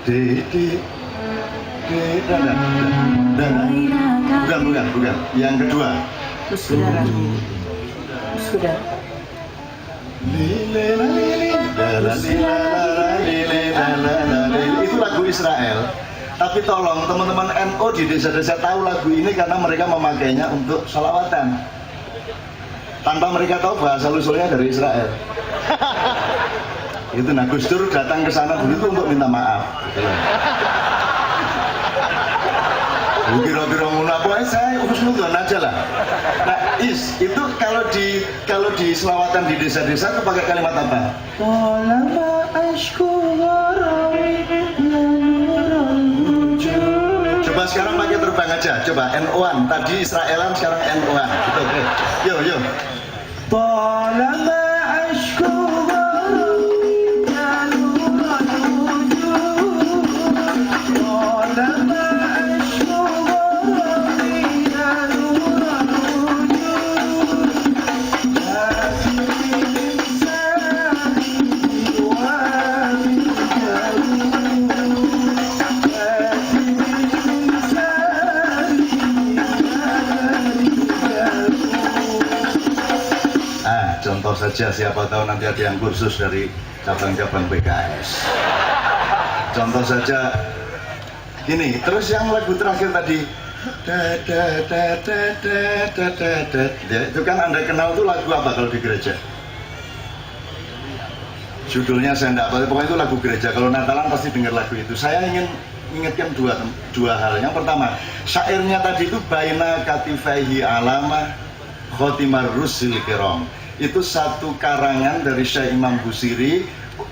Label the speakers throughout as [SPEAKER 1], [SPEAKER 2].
[SPEAKER 1] di bukan. Yang kedua.
[SPEAKER 2] Sudah.
[SPEAKER 1] Itu lagu Israel. Tapi tolong teman-teman NU di desa-desa tahu lagu ini karena mereka memakainya untuk sholawatan. Tanpa mereka tahu bahasa usulnya dari Israel. Itu nah Gus Dur datang ke sana dulu itu untuk minta maaf. Kira-kira ngono apa saya usul-usul aja lah. Nah, itu kalau di selawatan di desa-desa itu pakai kalimat apa? Lama ashku Coba sekarang pakai terbang aja. Coba NU-an. Tadi Israelan, sekarang NU-an. Gitu, oke. Yo. Lama ashku contoh saja, siapa tahu nanti ada yang kursus dari cabang-cabang PKS. Contoh saja gini, terus yang lagu terakhir tadi ya, itu kan Anda kenal itu lagu apa kalau di gereja? Judulnya saya enggak tahu, pokoknya itu lagu gereja. Kalau Natalan pasti dengar lagu itu. Saya ingin ingatkan dua hal. Yang pertama, syairnya tadi itu baina katifaihi alama khotimar rusil kiram. Itu satu karangan dari Syekh Imam Busiri.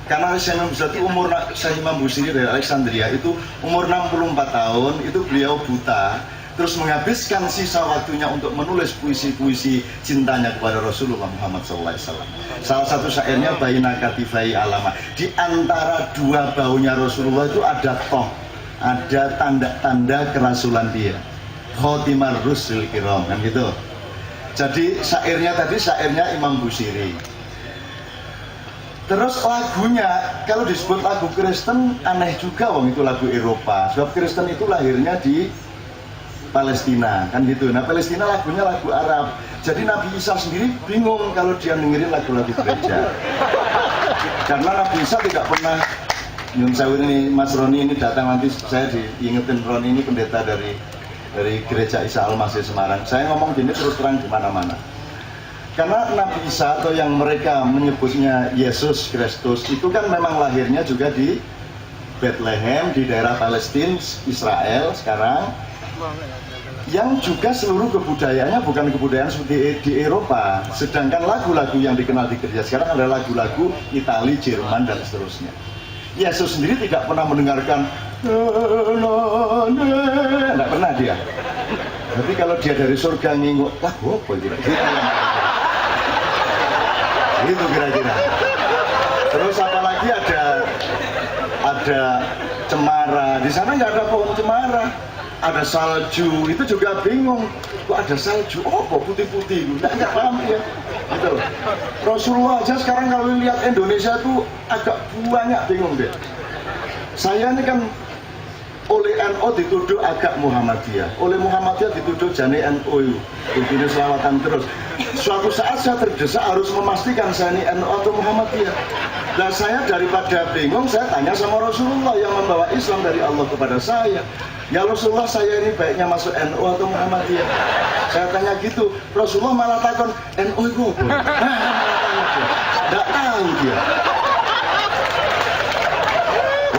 [SPEAKER 1] Karena Syekh Imam Busiri dari Alexandria itu umur 64 tahun, itu beliau buta, terus menghabiskan sisa waktunya untuk menulis puisi-puisi cintanya kepada Rasulullah Muhammad SAW. Salah satu syairnya baina katifai alama. Di antara dua baunya Rasulullah itu ada ada tanda-tanda kerasulan dia. Khotimar rusul kiram, kan gitu. Jadi syairnya tadi syairnya Imam Busiri. Terus lagunya, kalau disebut lagu Kristen aneh juga, wong itu lagu Eropa. Sebab Kristen itu lahirnya di Palestina, kan gitu. Nah Palestina lagunya lagu Arab. Jadi Nabi Isa sendiri bingung kalau dia dengerin lagu-lagu gereja. Karena Nabi Isa tidak pernah. Nyun Sewu ini Mas Roni ini datang nanti saya diingetin, Roni ini pendeta dari Gereja Isa Al-Masih Semarang. Saya ngomong gini terus terang di mana-mana. Karena Nabi Isa atau yang mereka menyebutnya Yesus Kristus itu kan memang lahirnya juga di Bethlehem di daerah Palestina, Israel sekarang. Yang juga seluruh kebudayaannya bukan kebudayaan seperti di Eropa. Sedangkan lagu-lagu yang dikenal di gereja sekarang adalah lagu-lagu Itali, Jerman dan seterusnya. Yesus sendiri tidak pernah mendengarkan tidak pernah dia. Tapi kalau dia dari surga nginguk, lagu apa gitu? Gitu kira-kira. Terus apalagi ada cemara. Di sana nggak ada pohon cemara. Ada salju, itu juga bingung. Kok ada salju? Oh, kok putih-putih? Nggak paham ya. Gitu. Rasulullah aja sekarang kalau lihat Indonesia tuh agak banyak bingung deh. Saya ini kan oleh NU dituduh agak Muhammadiyah, oleh Muhammadiyah dituduh jani NU, begini selawatan terus. Suatu saat saya terdesak harus memastikan saya ini NU atau Muhammadiyah. Dan saya daripada bingung, saya tanya sama Rasulullah yang membawa Islam dari Allah kepada saya. Ya Rasulullah, saya ini baiknya masuk NU atau Muhammadiyah? Saya tanya gitu, Rasulullah malah takon, NU itu nggak tahu dia.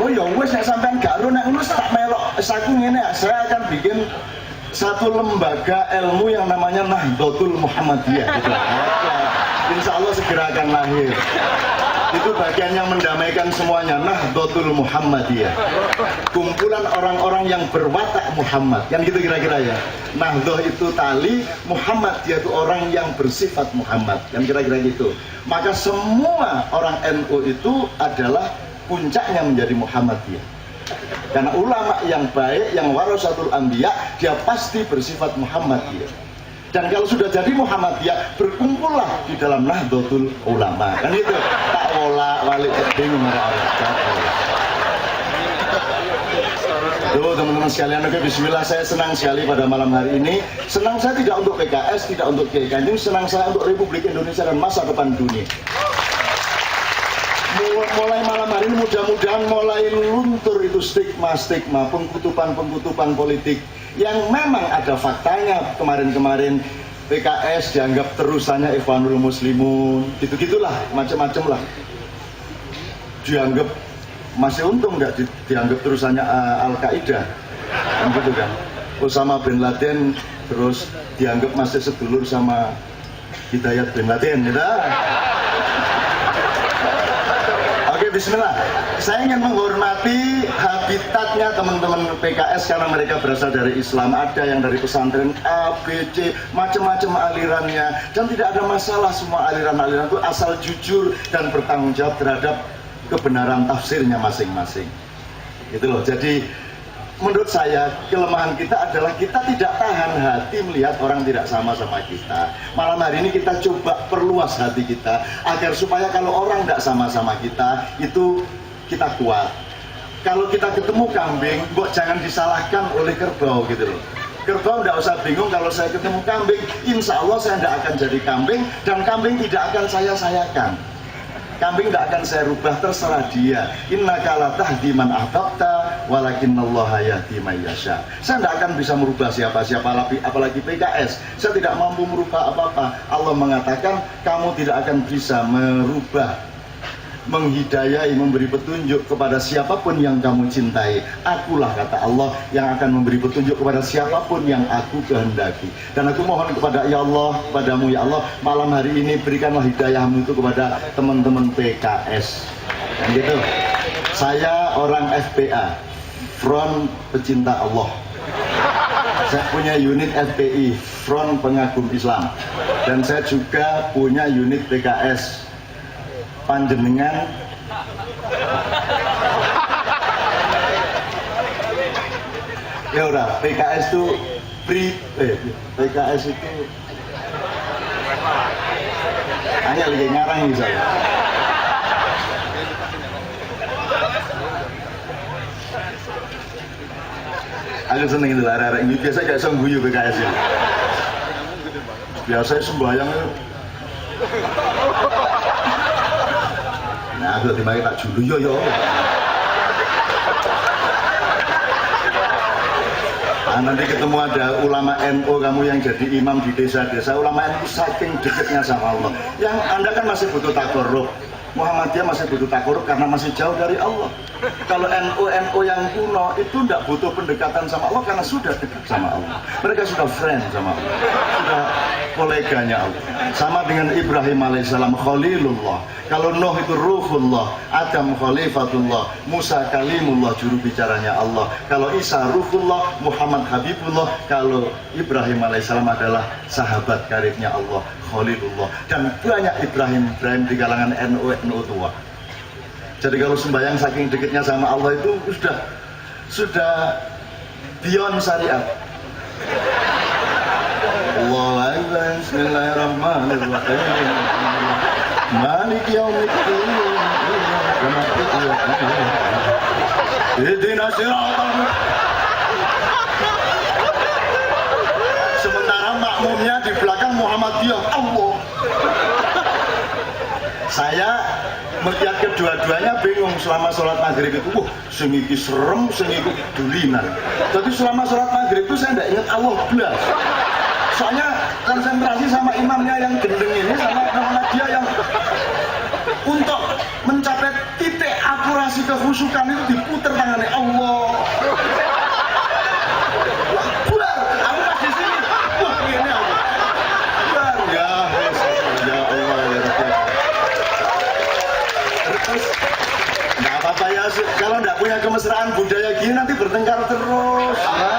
[SPEAKER 1] Oh ya wes, saya sampean gak lu nek ngono tak melok saku ngene, saya akan bikin satu lembaga ilmu yang namanya Nahdlatul Muhammadiyah gitu. Insya Allah segera akan lahir. Itu bagian yang mendamaikan semuanya, Nahdlatul Muhammadiyah. Kumpulan orang-orang yang berwatak Muhammad. Kan gitu kira-kira ya. Nahdlah itu tali, Muhammad dia itu orang yang bersifat Muhammad. Kan kira-kira gitu. Maka semua orang NU itu adalah puncaknya menjadi Muhammadiyah. Karena ulama yang baik, yang warasatul anbiya, dia pasti bersifat Muhammadiyah. Dan kalau sudah jadi Muhammadiyah, berkumpullah di dalam Nahdlatul Ulama. Kan itu tak olah walik bingung orang. Tuh teman-teman sekalian, oke, bismillah, saya senang sekali pada malam hari ini. Senang saya tidak untuk PKS, tidak untuk Kiai Kanjeng, senang saya untuk Republik Indonesia dan masa depan dunia. Mulai malam hari ini mudah-mudahan mulai luntur itu stigma-stigma, pengkutupan-pengkutupan politik yang memang ada faktanya. Kemarin-kemarin PKS dianggap terusannya Ikhwanul Muslimun, gitu-gitulah, macam-macam lah. Dianggap masih untung nggak dianggap terusannya Al-Qaeda, kan gitu kan. Osama bin Laden terus dianggap masih sedulur sama Hidayat bin Laden, gitu. Oke, bismillah. Saya ingin menghormati habitatnya teman-teman PKS karena mereka berasal dari Islam. Ada yang dari pesantren A, B, C, macam-macam alirannya. Dan tidak ada masalah, semua aliran-aliran itu asal jujur dan bertanggung jawab terhadap kebenaran tafsirnya masing-masing. Gitu loh. Jadi menurut saya kelemahan kita adalah kita tidak tahan hati melihat orang tidak sama kita. Malam hari ini kita coba perluas hati kita agar supaya kalau orang tidak sama kita itu kita kuat. Kalau kita ketemu kambing, kok jangan disalahkan oleh kerbau gitu loh. Kerbau tidak usah bingung kalau saya ketemu kambing, insya Allah saya tidak akan jadi kambing dan kambing tidak akan saya sayakan. Kambing tidak akan saya rubah, terserah dia. Innaka la tahdi man ahbabta walakinallaha yahdi may yasha. Saya tidak akan bisa merubah siapa-siapa, apalagi PKS. Saya tidak mampu merubah apa-apa. Allah mengatakan kamu tidak akan bisa merubah, menghidayai, memberi petunjuk kepada siapapun yang kamu cintai. Akulah, kata Allah, yang akan memberi petunjuk kepada siapapun yang aku kehendaki. Dan aku mohon kepada ya Allah, padamu ya Allah, malam hari ini berikanlah hidayahmu itu kepada teman-teman PKS. Dan gitu. Saya orang FPA, Front Pecinta Allah. Saya punya unit FPI, Front Pengagum Islam. Dan saya juga punya unit PKS, panjenengan ya udah. PKS itu PKS itu hanya lagi ngarang nih saya. Aku seneng itu arah-arah ini, biasa gak bisa guyu PKS ini. Biasanya sembahyang itu. Nah, aku tiba-tiba tak julu yo. Nah, nanti ketemu ada ulama NU kamu yang jadi imam di desa-desa. Ulama NU saking dekatnya sama Allah. Yang Anda kan masih butuh takorup. Muhammadiyah masih butuh takorup karena masih jauh dari Allah. Kalau NU yang kuno itu tidak butuh pendekatan sama Allah karena sudah dekat sama Allah. Mereka sudah friend sama Allah, sudah koleganya Allah. Sama dengan Ibrahim alaihissalam Khalilullah. Kalau Nuh itu Ruhullah, Adam Khalifatullah, Musa Kalimullah, juru bicaranya Allah. Kalau Isa Ruhullah, Muhammad Habibullah. Kalau Ibrahim alaihissalam adalah sahabat karibnya Allah, Khalilullah. Dan banyak Ibrahim di kalangan NU tua. Jadi kalau sembahyang saking dekatnya sama Allah itu sudah beyond syariat. Allahu Akbar, bismillahirrahmanirrahim. Malik yaumiddin. Ihdinas siratal mustaqim. Sementara makmumnya di belakang Muhammadiyah, Allah. Saya melihat kedua-duanya bingung selama sholat maghrib itu. Sing iki serem, sing iki dulinan. Jadi selama sholat maghrib itu saya tidak ingat Allah belas. Soalnya konsentrasi sama imamnya yang gendeng ini, sama Muhammadiyah yang untuk mencapai titik akurasi kekhusyukan itu diputer tangannya Allah. Bular, aku pas di sini. Wah, ini Allah. Bular, ya Allah, ya Rabbi. Terus nggak apa-apa ya, kalau nggak punya kemesraan budaya gini nanti bertengkar terus ya.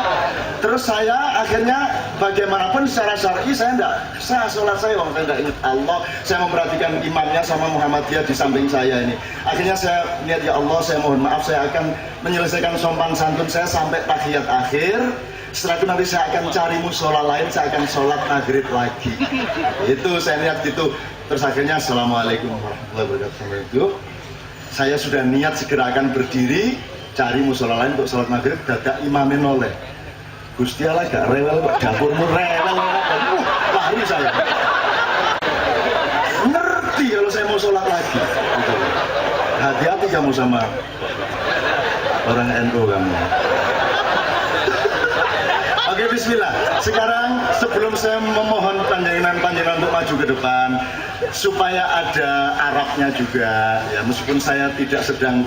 [SPEAKER 1] Terus saya akhirnya bagaimanapun secara syar'i saya nggak sah sholat saya, saya nggak ingat Allah. Saya memperhatikan imamnya sama Muhammadiyah di samping saya ini. Akhirnya saya niat, ya Allah, saya mohon maaf, saya akan menyelesaikan sopan santun saya sampai tahiyat akhir. Setelah itu nanti saya akan cari musola lain, saya akan sholat maghrib lagi. Itu saya niat gitu. Terus akhirnya assalamualaikum warahmatullahi wabarakatuh. Saya sudah niat segera akan berdiri. cari musola lain untuk sholat maghrib, dadak imamin oleh Gusti Allah gak rewel kok, dapurmu rewel, lari saya. Ngerti kalau saya mau sholat lagi. Hati-hati kamu sama orang NU kamu. Oke, bismillah. Sekarang sebelum saya memohon panjenengan untuk maju ke depan, supaya ada Arabnya juga, ya meskipun saya tidak sedang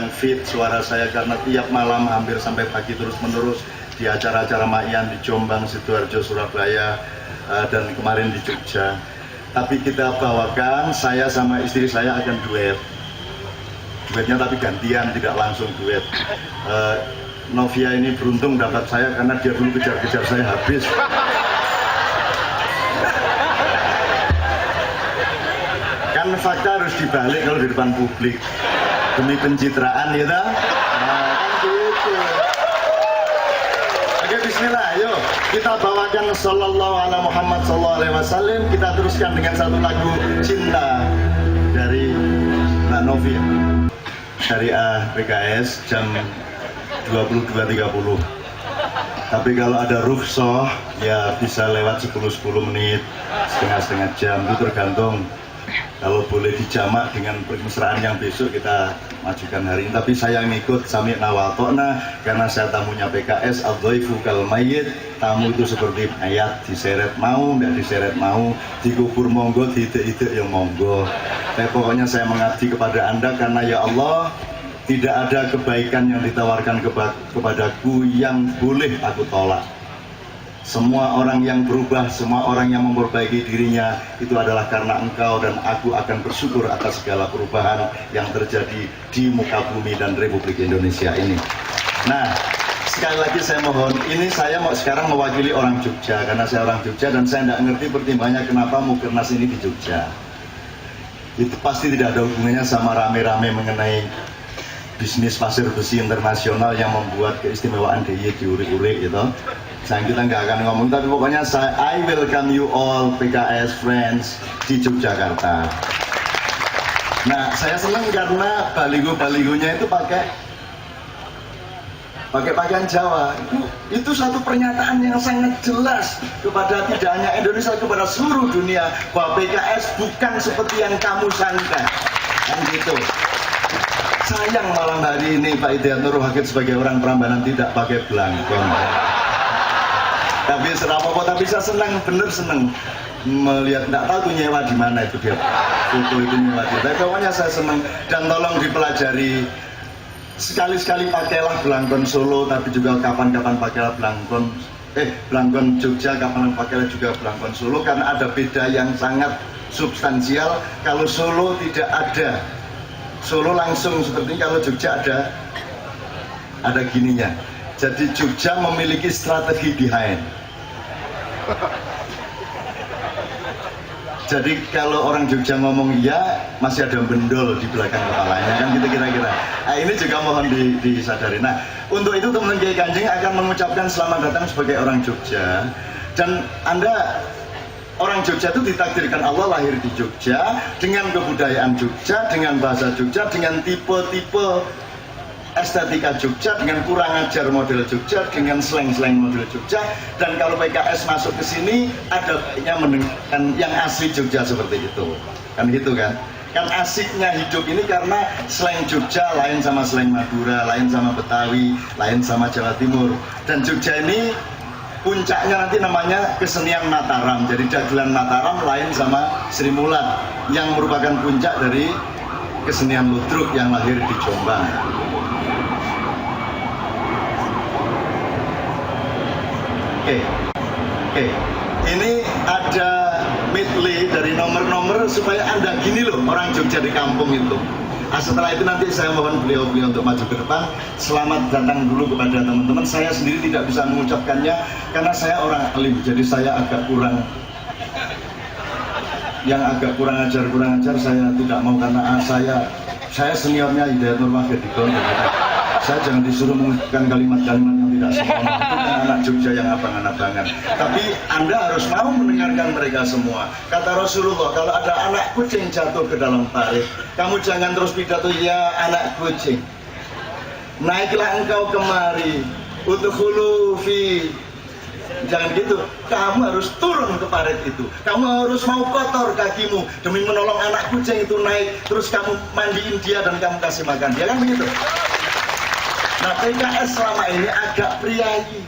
[SPEAKER 1] fit suara saya karena tiap malam hampir sampai pagi terus menerus di acara-acara Makyan di Jombang, Sidoarjo, Surabaya, dan kemarin di Jogja. Tapi kita bawakan, saya sama istri saya akan duet. Duetnya tapi gantian, tidak langsung duet. Novia ini beruntung dapat saya karena dia dulu kejar-kejar saya habis. Kan fakta harus dibalik kalau di depan publik demi pencitraan, ya kan gitu. Oke, bismillah, yuk kita bawakan Sallallahu ala Muhammad Sallallahu alaihi wasallam. Kita teruskan dengan satu lagu cinta dari Mbak Novia Syariah PKS jam 22.30. Tapi kalau ada rukhsah ya bisa lewat 10 menit, setengah jam, itu tergantung. Kalau boleh dijamak dengan permesraan yang besok kita majukan hari ini. Tapi saya ngikut sami' wa ta'na karena saya tamunya PKS, adhaifu kal mayyit. Tamu itu seperti mayat, diseret mau, tidak diseret mau, dikubur monggo, tidak yang monggo. Tapi pokoknya saya mengabdi kepada Anda karena ya Allah, tidak ada kebaikan yang ditawarkan kepadaku yang boleh aku tolak. Semua orang yang berubah, semua orang yang memperbaiki dirinya, itu adalah karena Engkau, dan aku akan bersyukur atas segala perubahan yang terjadi di muka bumi dan Republik Indonesia ini. Nah, sekali lagi saya mohon, ini saya sekarang mewakili orang Jogja, karena saya orang Jogja dan saya tidak ngerti pertimbangannya kenapa Mukernas ini di Jogja. Itu pasti tidak ada hubungannya sama rame-rame mengenai bisnis pasir besi internasional yang membuat keistimewaan DIY diurik-urik gitu. Kita nggak akan ngomong, tapi pokoknya I welcome you all PKS friends di Yogyakarta. Nah, saya senang karena baligo-baligonya itu pakai pakaian Jawa. Itu satu pernyataan yang sangat jelas kepada tidak hanya Indonesia, kepada seluruh dunia bahwa PKS bukan seperti yang kamu sangka. Kan gitu. Sayang malam hari ini Pak Hidayat Nur Wahid sebagai orang Prambanan tidak pakai belangkon. Tapi serapopo, tapi saya senang, bener senang melihat, tidak tahu tuh nyewa di mana itu dia foto itu nyewa dia. Tapi pokoknya saya senang, dan tolong dipelajari sekali-sekali pakailah belangkon Solo, tapi juga kapan-kapan pakailah belangkon Jogja, kapan pakailah juga belangkon Solo, karena ada beda yang sangat substansial. Kalau Solo tidak ada, Solo langsung seperti kalau Jogja ada gininya. Jadi Jogja memiliki strategi behind. Jadi kalau orang Jogja ngomong iya, masih ada bendol di belakang kepalanya, kan gitu kira-kira. Nah, ini juga mohon disadari. Nah, untuk itu teman Kiai Kanjeng akan mengucapkan selamat datang sebagai orang Jogja. Dan Anda orang Jogja itu ditakdirkan Allah lahir di Jogja, dengan kebudayaan Jogja, dengan bahasa Jogja, dengan tipe-tipe estetika Jogja, dengan kurang ajar model Jogja, dengan slang-slang model Jogja. Dan kalau PKS masuk ke sini, ada baiknya mendengarkan yang asli Jogja seperti itu. Kan gitu kan? Kan asiknya hidup ini karena slang Jogja lain sama slang Madura, lain sama Betawi, lain sama Jawa Timur. Dan Jogja ini puncaknya nanti namanya kesenian Mataram. Jadi dagelan Mataram lain sama Sri Mulat, yang merupakan puncak dari kesenian ludruk yang lahir di Jombang. Oke. Ini ada medley dari nomor-nomor supaya Anda gini loh, orang Jogja di kampung itu. Nah, setelah itu nanti saya mohon beliau-beliau untuk maju ke depan. Selamat datang dulu kepada teman-teman. Saya sendiri tidak bisa mengucapkannya karena saya orang alim, jadi saya agak kurang ajar saya tidak mau, karena saya seniornya Hidayat Nur Wahid di Gon. Saya jangan disuruh mengucapkan kalimat-kalimat yang tidak sempurna. Itu kan anak Jogja yang abang-abangan. Tapi Anda harus mau mendengarkan mereka semua. Kata Rasulullah, kalau ada anak kucing jatuh ke dalam parit, kamu jangan terus pidato, ya anak kucing. naiklah engkau kemari, udkhulu fi. Jangan gitu, kamu harus turun ke parit itu. Kamu harus mau kotor kakimu demi menolong anak kucing itu naik. Terus kamu mandiin dia dan kamu kasih makan dia, kan begitu. Nah, PKS selama ini agak priayi,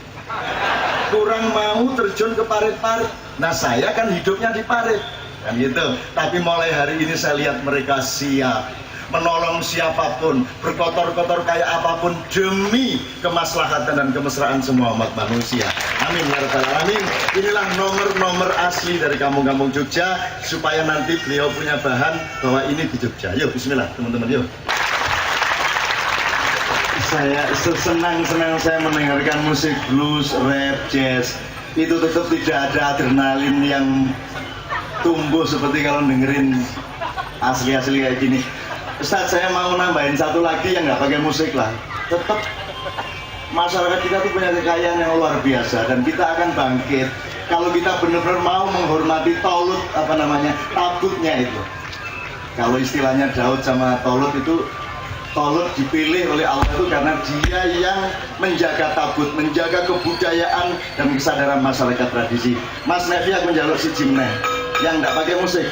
[SPEAKER 1] kurang mau terjun ke parit-parit. Nah, saya kan hidupnya di parit, kan gitu. Tapi mulai hari ini saya lihat mereka siap menolong siapapun, berkotor-kotor kayak apapun demi kemaslahatan dan kemesraan semua umat manusia. Amin ya rabbal alamin. Inilah nomor-nomor asli dari kampung-kampung Jogja, supaya nanti beliau punya bahan bahwa ini di Jogja. Yuk, bismillah teman-teman, yuk. Saya senang-senang saya mendengarkan musik blues, rap, jazz. Itu tetap tidak ada adrenalin yang tumbuh seperti kalau dengerin asli-asli kayak gini. Ustadz, saya mau nambahin satu lagi yang nggak pakai musik lah. Tetap masyarakat kita tuh punya kekayaan yang luar biasa dan kita akan bangkit kalau kita benar-benar mau menghormati Taulut, tabutnya itu. Kalau istilahnya Daud sama Taulut itu, Taulut dipilih oleh Allah itu karena dia yang menjaga tabut, menjaga kebudayaan dan kesadaran masyarakat tradisi. Mas Nevi aku njaluk si Jimne yang nggak pakai musik.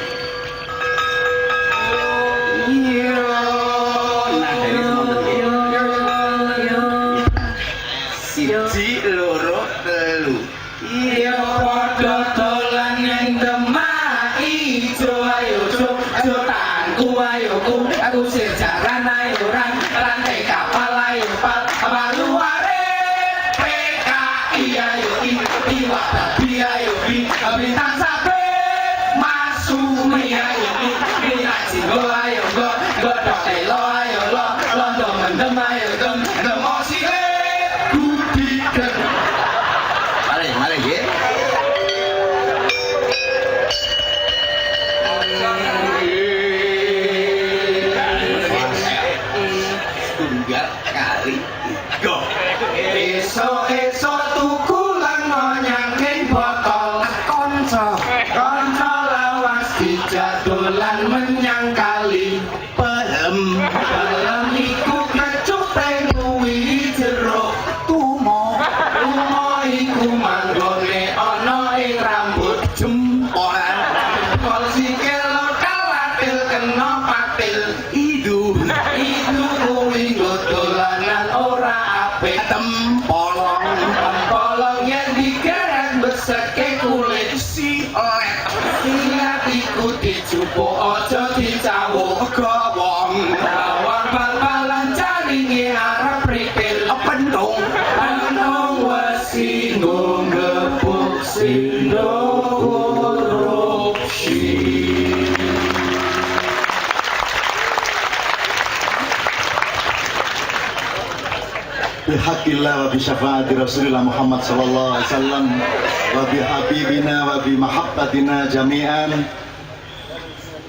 [SPEAKER 1] Siji loro telu.
[SPEAKER 2] Iya padha dolan ning Demak Ijo, ayo cuk tanganku ayo ku, aku sing jalan ayo rantai kapal ayo paluare PKI ayo iwak babi ayo bintang sabit Masumi ayo Minaji ayo godhok telo ayo londo mendem ayo demosi
[SPEAKER 1] Mari ya. Tunggal kali go.
[SPEAKER 2] Esok tuku lan nyangking botol kanca lawas dijak dolan menyang kali pelem iku kecup nguwi jero tumo iku manggone ana ing rambut jempol sikil kalatil kena patil idu kuwi dolanan ora apik tempolong yen digeret beseke kulit silet silet iku dijupuk aja dicawuk gawong bal-balan jaringe arep pripil pendung wesi nggepuk sindo korupsi.
[SPEAKER 1] Bihaqillah wa bisyafaati Rasulillah Muhammad sallallahu alaihi wasallam wa bihabibina wa bimahabbatina jami'an.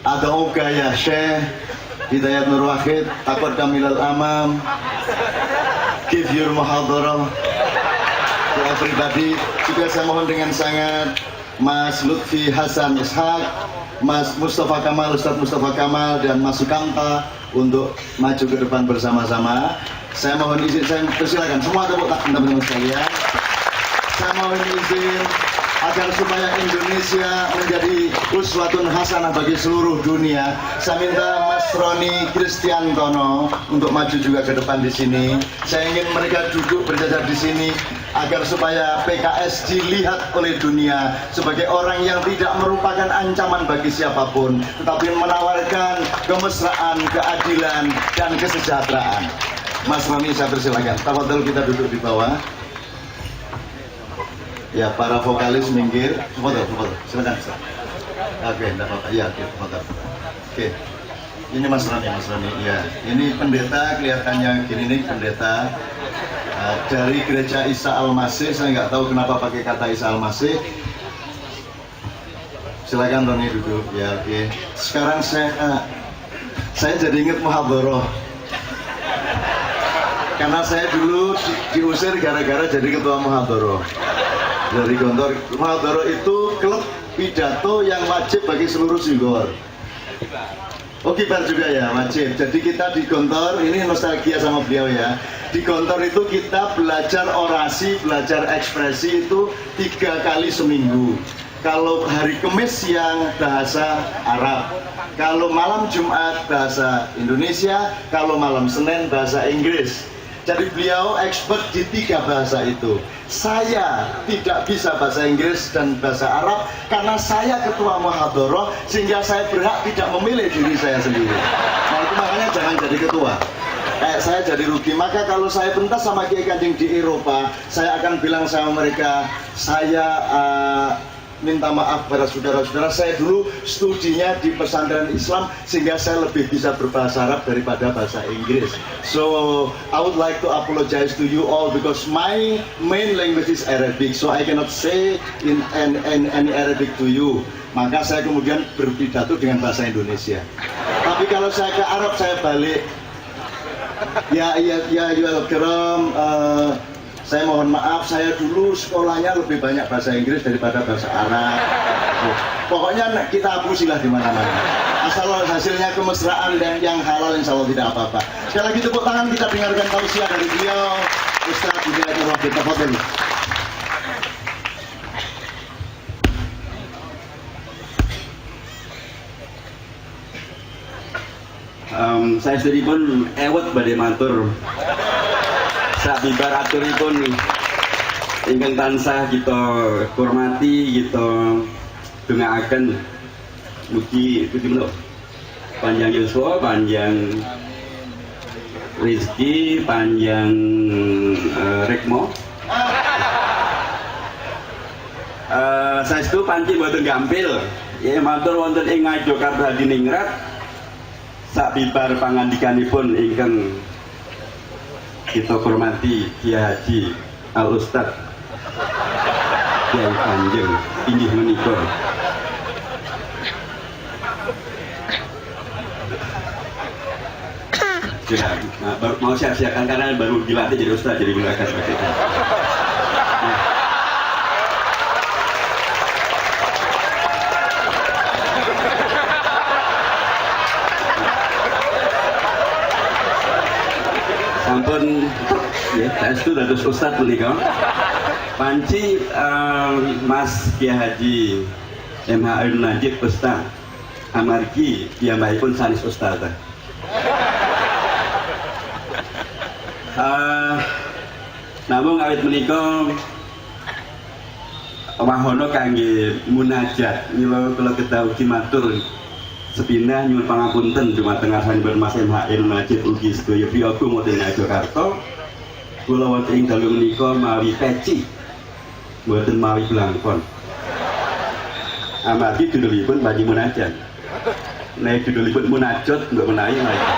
[SPEAKER 1] Adauka ya Syekh Hidayat Nur Wahid, takut kamilal amam, give your muhadarah to everybody. Juga saya mohon dengan sangat Mas Lutfi Hasan Ishaq, Mas Mustafa Kamal, Ustadz Mustafa Kamal dan Mas Sukamta untuk maju ke depan bersama-sama. Saya mohon izin, saya persilakan semua tepuk tangan teman-teman sekalian. Saya mohon izin agar supaya Indonesia menjadi uswatun hasanah bagi seluruh dunia. Saya minta Mas Roni Kristiantono untuk maju juga ke depan di sini. Saya ingin mereka duduk berjajar di sini agar supaya PKS dilihat oleh dunia sebagai orang yang tidak merupakan ancaman bagi siapapun, tetapi menawarkan kemesraan, keadilan, dan kesejahteraan. Mas Roni, saya persilakan. Tafadhol, kita duduk di bawah. Ya, para vokalis minggir. Tafadhol, silakan. Oke, enggak apa-apa. Ya, tafadhol. Oke. Ini Mas Roni. Ya, ini pendeta, kelihatannya gini nih, pendeta dari gereja Isa Al-Masih. Saya nggak tahu kenapa pakai kata Isa Al-Masih. Silakan Roni duduk. Ya, oke. Sekarang saya jadi ingat muhadharah. Karena saya dulu diusir gara-gara jadi ketua muhadharah. Dari Gontor, muhadharah itu klub pidato yang wajib bagi seluruh Singgor. Oh kibar juga ya, wajib. Jadi kita di Gontor, ini nostalgia sama beliau ya. Di Gontor itu kita belajar orasi, belajar ekspresi itu 3 kali seminggu. Kalau hari Kamis yang bahasa Arab, kalau malam Jumat bahasa Indonesia, kalau malam Senin bahasa Inggris. Jadi beliau expert di 3 bahasa itu. Saya tidak bisa bahasa Inggris dan bahasa Arab karena saya ketua muhadharah, sehingga saya berhak tidak memilih diri saya sendiri. Nah itu makanya jangan jadi ketua. Saya jadi rugi. Maka kalau saya pentas sama Kiai Kanjeng di Eropa, saya akan bilang sama mereka, saya minta maaf pada saudara-saudara, saya dulu studinya di pesantren Islam sehingga saya lebih bisa berbahasa Arab daripada bahasa Inggris. So I would like to apologize to you all because my main language is Arabic, so I cannot say in any Arabic to you. Maka saya kemudian berpidato dengan bahasa Indonesia. Tapi kalau saya ke Arab saya balik. Ya welcome. Saya mohon maaf, saya dulu sekolahnya lebih banyak bahasa Inggris daripada bahasa Arab. Pokoknya kita hapusilah di mana-mana. Asal hasilnya kemesraan dan yang halal, insya Allah tidak apa-apa. Sekali lagi tepuk tangan, kita dengarkan tausiah dari beliau, Ustaz Hidayat Wahid. Tafadhol.
[SPEAKER 3] Saya sendiri pun ewet badhe matur sabibar aturipun ingkang tansah kita hormati, kita dongaaken mugi menawa panjang yuswa, panjang rezeki, panjang rekmo. Saestu panci boten gampil. Ya matur wonten ing Ngayogyakarta Hadiningrat sabibar pangandikanipun ingkang kita hormati Kiai Haji Al Ustad Kiai Kanjeng inggih menika mau siap-siapkan karena baru dilatih jadi Ustad, jadi mulakan seperti itu. Sampun ya, saestu dados Ustad menika. Panci Mas Kiai Haji MH Ainun Najib Ustad amargi piyambakipun sanes Ustad. Namun awit menika wahono kangge munajat mila kula kedah ugi matur sepindah nyuwun pangapunten dumateng asmanipun Mas MH Ainun Najib ugi sedaya priyaga wonten Ngayogyakarta. Kula wonten ing dalu menika mawi peci mboten mawi blangkon. Amargi judulipun panji munajat. Nek judulipun munajat mbok menawi mawon.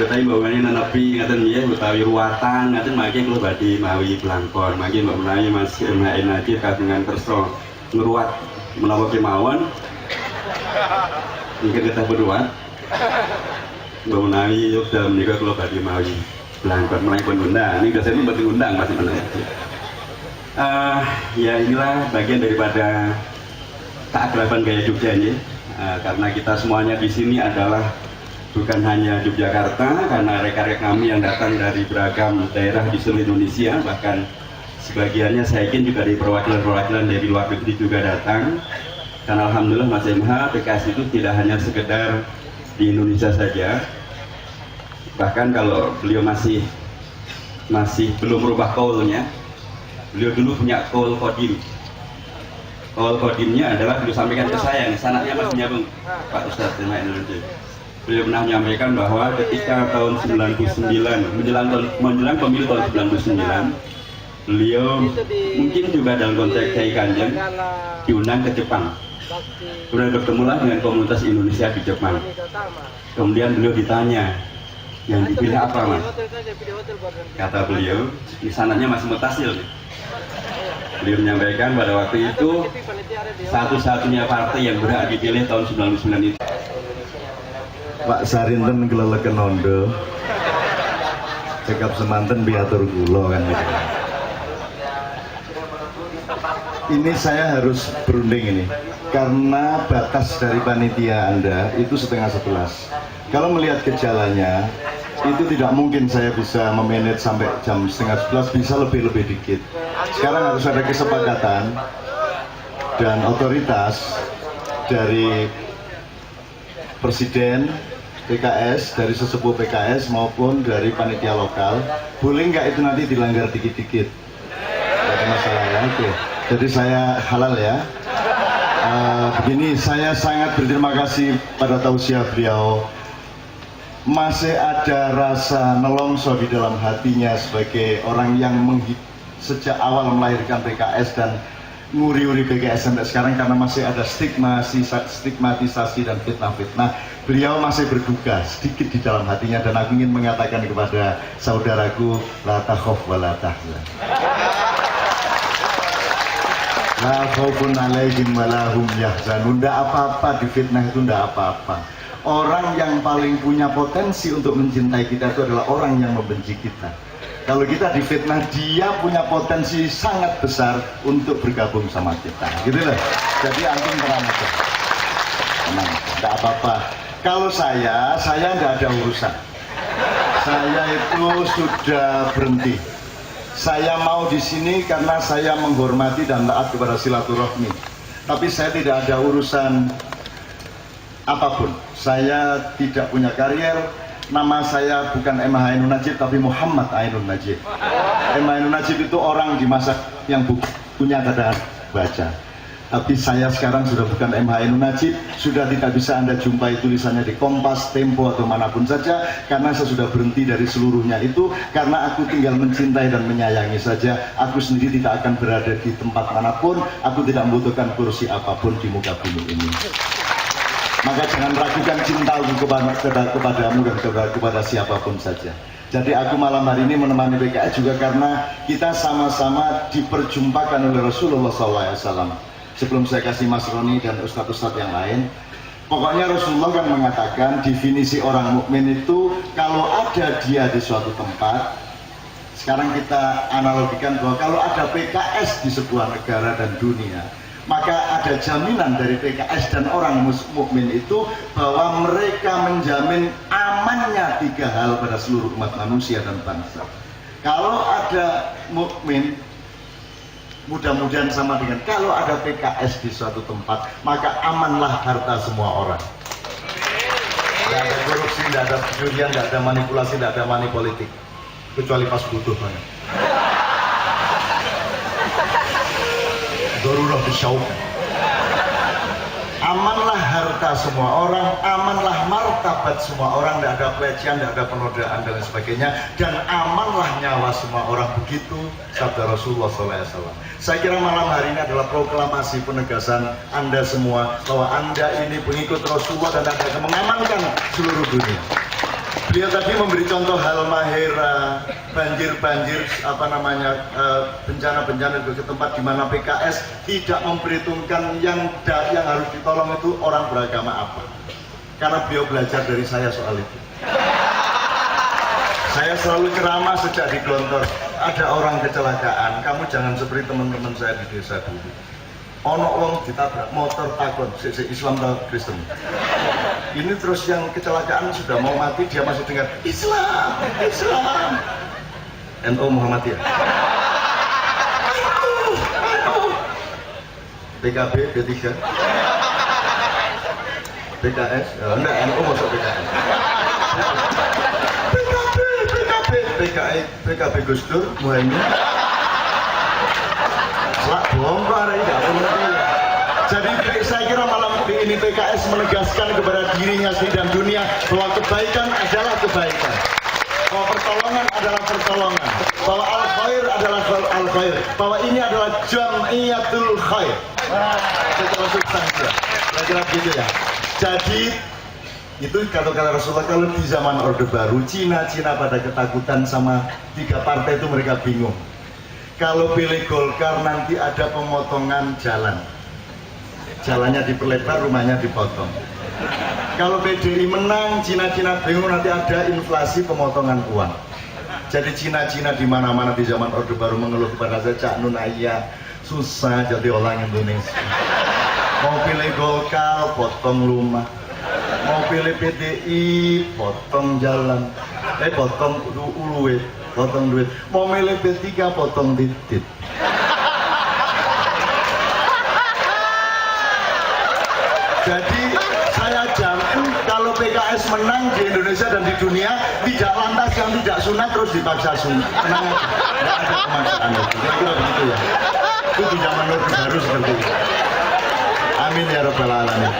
[SPEAKER 3] Tapi bawane nenepi ngaten nggih utawi ruwatan ngaten mangke kula badhe mawi blangkon. Mangke mbok menawi Mas MH Ainun Najib kagungan kersa ngruwat menawa kemawon. Mungkin kita berruwat. Mbok menawi yo dalem menika kula badhe mawi blangkon menawi pun undang. Ini biasanya mboten undang Mas menawi. Ya inilah bagian daripada keakraban gaya Jogja ini. Karena kita semuanya di sini adalah bukan hanya Yogyakarta, karena rekan-rekan kami yang datang dari beragam daerah di seluruh Indonesia, bahkan sebagiannya saya yakin juga dari perwakilan-perwakilan dari luar negeri juga datang. Karena alhamdulillah Mas MH PKS itu tidak hanya sekedar di Indonesia saja, bahkan kalau beliau masih belum merubah kaulnya, beliau dulu punya kaul kodim. Kaul kodimnya adalah beliau sampaikan ke saya, sanadnya masih nyambung Pak Ustadz MH Indonesia. Beliau pernah menyampaikan bahwa ketika tahun 99 menjelang pemilu tahun 99, beliau mungkin juga dalam konteks Kiai Kanjeng diundang ke Jepang. Kemudian bertemulah dengan komunitas Indonesia di Jepang. Kemudian beliau ditanya, yang dipilih apa Mas? Kata beliau, di sananya masih mutasil. Beliau menyampaikan pada waktu itu satu-satunya partai yang berhak dipilih tahun 99 itu
[SPEAKER 1] Pak Sarinten keleleken ondo cekap semanten piatur kula kan gitu. ini saya harus berunding ini karena batas dari panitia Anda itu 10:30. Kalau melihat gejalanya itu tidak mungkin saya bisa memanage sampai jam 10:30, bisa lebih dikit. Sekarang harus ada kesepakatan dan otoritas dari Presiden PKS, dari sesepuh PKS maupun dari panitia lokal. Boleh nggak itu nanti dilanggar dikit-dikit? Tidak ada masalah ya, oke. Jadi saya halal ya. Begini, saya sangat berterima kasih pada tausiah beliau. Masih ada rasa nelongso di dalam hatinya sebagai orang yang sejak awal melahirkan PKS dan nguri-uri PKS sampai sekarang karena masih ada stigmatisasi dan fitnah-fitnah. Beliau masih berduka sedikit di dalam hatinya dan aku ingin mengatakan kepada saudaraku, la takhaf wa la tahzan. La khaufun alaihim wa la hum yahzanun. Tidak apa-apa difitnah itu, tidak apa-apa. Orang yang paling punya potensi untuk mencintai kita itu adalah orang yang membenci kita. Kalau kita difitnah, dia punya potensi sangat besar untuk bergabung sama kita. Gitu loh. Jadi antum tenang aja. Tenang, tidak apa-apa. Kalau saya tidak ada urusan. Saya itu sudah berhenti. Saya mau di sini karena saya menghormati dan taat kepada silaturahmi. Tapi saya tidak ada urusan apapun. Saya tidak punya karier. Nama saya bukan Emma Ainun Najib tapi Muhammad Ainun Najib. Emma Ainun Najib itu orang di masa yang punya keadaan baca. Tapi saya sekarang sudah bukan Emma Ainun Najib, sudah tidak bisa Anda jumpai tulisannya di Kompas, Tempo atau manapun saja karena saya sudah berhenti dari seluruhnya itu karena aku tinggal mencintai dan menyayangi saja. Aku sendiri tidak akan berada di tempat manapun, aku tidak membutuhkan kursi apapun di muka bumi ini. Maka jangan ragukan cintaku kepadamu dan kepada siapapun saja. Jadi aku malam hari ini menemani PKS juga karena kita sama-sama diperjumpakan oleh Rasulullah SAW. Sebelum saya kasih Mas Roni dan ustadz-ustadz yang lain, pokoknya Rasulullah kan mengatakan definisi orang mukmin itu kalau ada dia di suatu tempat. Sekarang kita analogikan bahwa kalau ada PKS di sebuah negara dan dunia, maka ada jaminan dari PKS dan orang mukmin itu bahwa mereka menjamin amannya 3 hal pada seluruh umat manusia dan bangsa. Kalau ada mukmin, mudah-mudahan sama dengan kalau ada PKS di suatu tempat, maka amanlah harta semua orang. Tidak ada korupsi, tidak ada pencurian, tidak ada manipulasi, tidak ada money politik, kecuali pas butuh banget. Darurat disyauk. Amanlah harta semua orang, amanlah martabat semua orang, tidak ada pelecehan, tidak ada penodaan dan lain sebagainya, dan amanlah nyawa semua orang. Begitu sabda Rasulullah SAW. Saya kira malam hari ini adalah proklamasi penegasan Anda semua bahwa Anda ini pengikut Rasulullah dan Anda akan mengamankan seluruh dunia. Beliau tadi memberi contoh Halmahera, banjir-banjir, bencana-bencana ke tempat di mana PKS tidak memperhitungkan yang harus ditolong itu orang beragama apa. Karena beliau belajar dari saya soal itu. Saya selalu ceramah sejak di Gontor. Ada orang kecelakaan, kamu jangan seperti teman-teman saya di desa dulu. Ono wong ditabrak motor takon, Islam atau Kristen. Ini terus yang kecelakaan sudah mau mati, dia masih dengar Islam, Islam. NU Muhammadiyah. PKB, P3, PKS, enggak, NU masuk PKS. PKB Gus Dur, Muhaimin. Selak bongkar ini nggak perlu. Jadi saya kira malam ini PKS menegaskan kepada dirinya sendiri dan dunia bahwa kebaikan adalah kebaikan, bahwa pertolongan adalah pertolongan, bahwa al-khair adalah al-khair, bahwa ini adalah jam'iyatul khair. Secara substansi, saya kira begitu ya. Jadi itu kata-kata Rasulullah, kalau di zaman Orde Baru, Cina pada ketakutan sama 3 partai itu mereka bingung. Kalau pilih Golkar nanti ada pemotongan jalan. Jalannya diperlebar, rumahnya dipotong. Kalau PDI menang, Cina bingung nanti ada inflasi pemotongan uang. Jadi Cina di mana-mana di zaman Orde Baru mengeluh kepada saya, Cak Nun Ayah, Susah jadi orang Indonesia. Mau pilih Golkar, potong rumah. Mau pilih PDI, potong jalan. Potong duit, potong duit. Mau milih P3, potong titit. Jadi saya jamin kalau PKS menang di Indonesia dan di dunia, tidak lantas yang tidak sunat terus dipaksa sunat. Tenang aja, tidak ada kemaksaan itu. Kira-kira begitu ya. Itu di zaman Orde Baru seperti itu. Amin ya rabbal alamin.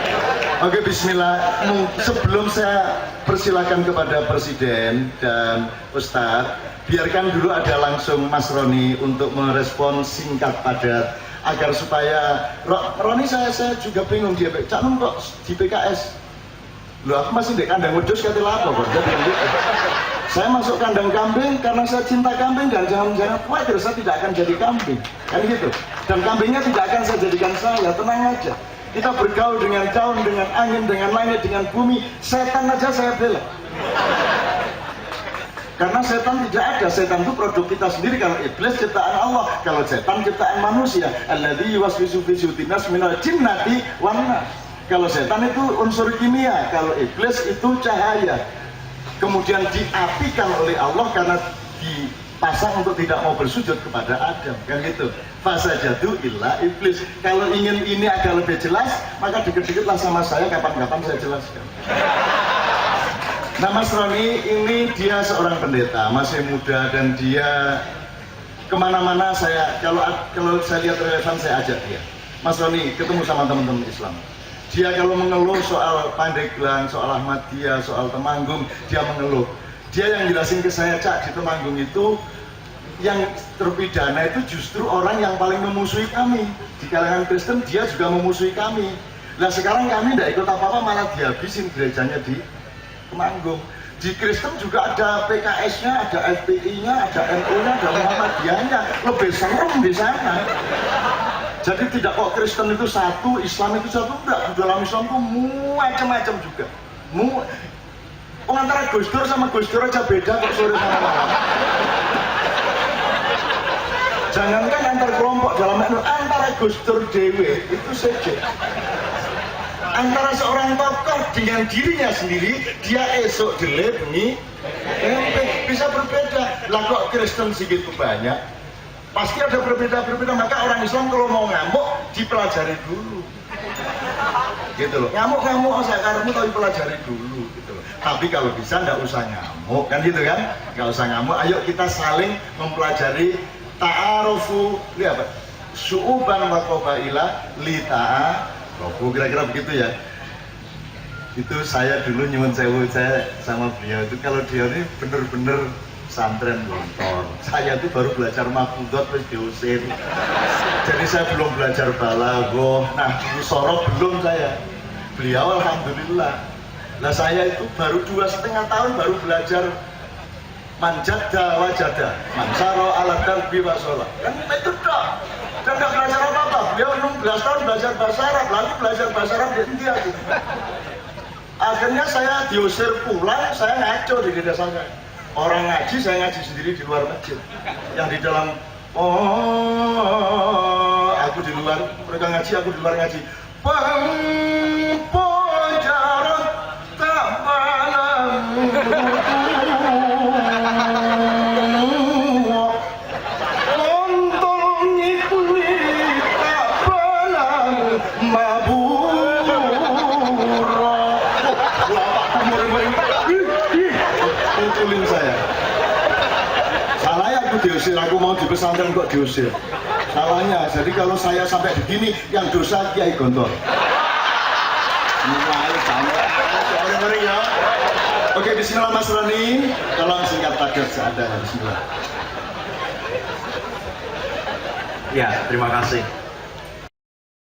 [SPEAKER 1] Oke, bismillah. Sebelum saya persilakan kepada Presiden dan Ustadz, biarkan dulu ada langsung Mas Roni untuk merespon singkat padat agar supaya Roni saya juga bingung dia Cak Nun kok di PKS. Loh, aku masih di kandang wedhus kate lapo kok. Jadi saya masuk kandang kambing karena saya cinta kambing dan jangan khawatir saya tidak akan jadi kambing. Kan gitu. Dan kambingnya tidak akan saya jadikan saya, tenang aja. Kita bergaul dengan daun, dengan angin, dengan langit, dengan bumi. Setan aja saya bela. Karena setan tidak ada. Setan itu produk kita sendiri. Kalau iblis ciptaan Allah, kalau setan ciptaan manusia. Alladzi yuwaswisu fi sudurin nas minal jinnati wan nas. Kalau setan itu unsur kimia, kalau iblis itu cahaya. Kemudian diapikan oleh Allah karena dipasang untuk tidak mau bersujud kepada Adam, kan gitu. Fasajadu illa iblis. Kalau ingin ini agak lebih jelas, maka dikit-dikitlah sama saya, kapan-kapan saya jelaskan. Nah, Mas Roni ini dia seorang pendeta, masih muda, dan dia kemana-mana kalau saya lihat relevan saya ajak dia. Mas Roni ketemu sama teman-teman Islam. Dia kalau mengeluh soal Pandeglang, soal Ahmadiyah, soal Temanggung, dia mengeluh. Dia yang jelasin ke saya, Cak, di Temanggung itu yang terpidana itu justru orang yang paling memusuhi kami. Di kalangan Kristen dia juga memusuhi kami. Nah sekarang kami tidak ikut apa-apa, malah dihabisin gerejanya di Temanggung. Di Kristen juga ada PKS-nya, ada FPI-nya, ada NU-nya, ada Muhammadiyahnya. Lebih serem di sana. Jadi tidak kok Kristen itu satu, Islam itu satu, enggak. Di dalam Islam itu macam-macam juga. Antara Gus Dur sama Gus Dur aja beda kok sore sama malam. Jangankan antar kelompok dalam antara Gus Dur dewe itu saja. Antara seorang tokoh dengan dirinya sendiri, dia esok jelek nih, bisa berbeda. Lah kok Kristen segitu banyak? Pasti ada berbeda-berbeda. Maka orang Islam kalau mau ngamuk dipelajari dulu. Gitu loh. Ngamuk sakarmu tapi pelajari dulu gitu loh. Tapi kalau bisa nggak usah ngamuk, kan gitu kan? Nggak usah ngamuk. Ayo kita saling mempelajari ta'arufu, lihat apa? Syu'uban wa qabaila li ta'arufu, kira-kira begitu ya. Itu saya dulu nyuwun sewu, saya sama beliau itu kalau dia ini bener-bener santren lontor. Saya itu baru belajar mafudot terus diusir. Jadi saya belum belajar balaghah. Nah, sorok belum saya. Beliau alhamdulillah. Nah saya itu baru 2,5 tahun baru belajar manjada wajada, mansaro alat darbi wasola. Kan itu dok. Dan tidak belajar apa-apa. Beliau 16 tahun belajar bahasa Arab, lalu belajar bahasa Arab di India. Gitu. Akhirnya saya diusir pulang, saya ngaco di desa saya. Orang ngaji, saya ngaji sendiri di luar masjid. Yang di dalam, aku di luar, mereka ngaji, aku di luar ngaji. Pempojaran tak malam. Munculin saya. Salahnya aku diusir, aku mau di pesantren kok diusir. Salahnya, jadi kalau saya sampai begini, yang dosa Kiai Gontor. Ya. Oke, bismillah Mas Roni. Tolong singkat padat seadanya, bismillah.
[SPEAKER 4] Ya, terima kasih.